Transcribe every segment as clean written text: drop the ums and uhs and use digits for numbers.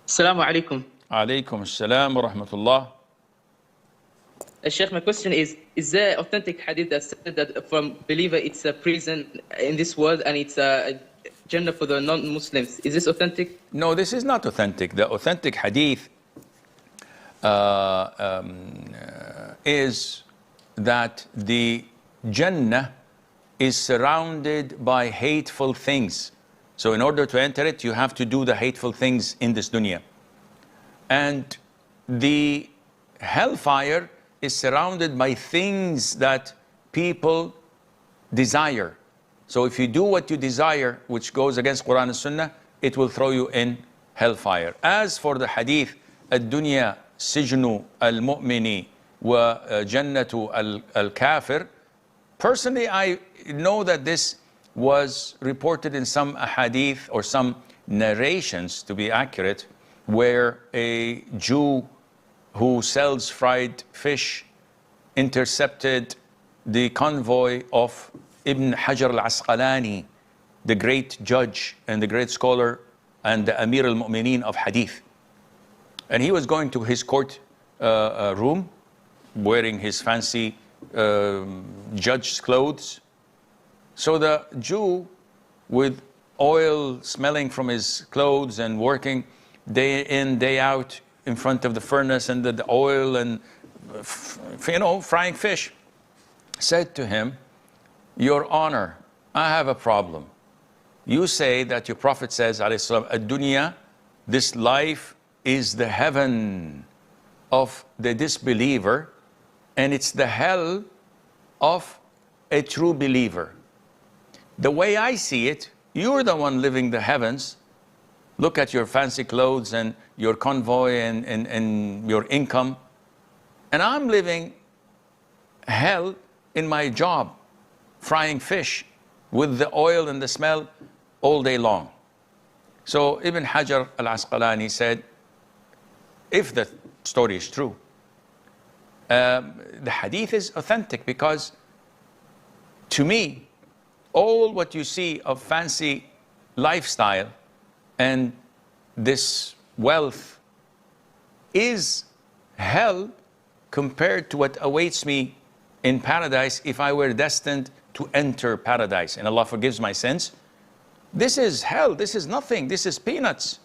Assalamu alaikum. Alaykum assalam wa rahmatullah. Sheikh, my question is there authentic hadith that said that from believer it's a prison in this world and it's a Jannah for the non-Muslims? Is this authentic? No, this is not authentic. The authentic hadith is that the Jannah is surrounded by hateful things. So in order to enter it, you have to do the hateful things in this dunya. And the hellfire is surrounded by things that people desire. So if you do what you desire, which goes against Qur'an and Sunnah, it will throw you in hellfire. As for the hadith, الدنيا سجن المؤمن وجنة الكافر, personally I know that this was reported in some hadith or some narrations, to be accurate, where a Jew who sells fried fish intercepted the convoy of Ibn Hajar al-Asqalani, the great judge and the great scholar and the Amir al-Mu'mineen of Hadith. And he was going to his court room, wearing his fancy judge's clothes. So the Jew, with oil smelling from his clothes and working day in, day out in front of the furnace and the oil and, frying fish, said to him, "Your Honor, I have a problem. You say that your Prophet says, Dunya, this life is the heaven of the disbeliever, and it's the hell of a true believer. The way I see it, you're the one living the heavens. Look at your fancy clothes and your convoy and your income. And I'm living hell in my job, frying fish with the oil and the smell all day long." So Ibn Hajar al-Asqalani said, if the story is true, the hadith is authentic, because to me, all what you see of fancy lifestyle and this wealth is hell compared to what awaits me in paradise if I were destined to enter paradise and Allah forgives my sins. This is hell, this is nothing, this is peanuts.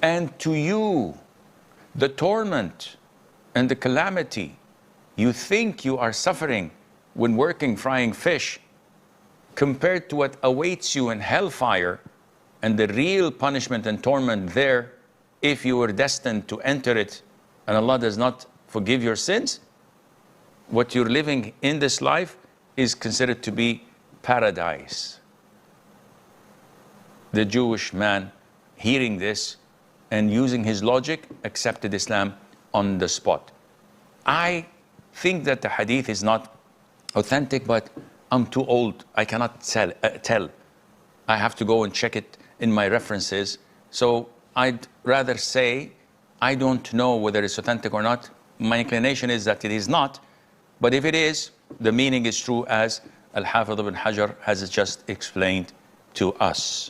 And to you, the torment and the calamity you think you are suffering when working frying fish, compared to what awaits you in hellfire and the real punishment and torment there if you were destined to enter it and Allah does not forgive your sins, what you're living in this life is considered to be paradise. The Jewish man, hearing this and using his logic, accepted Islam on the spot. I think that the hadith is not authentic, but I'm too old. I cannot tell. I have to go and check it in my references. So I'd rather say I don't know whether it's authentic or not. My inclination is that it is not. But if it is, the meaning is true, as Al-Hafidh ibn Hajar has just explained to us.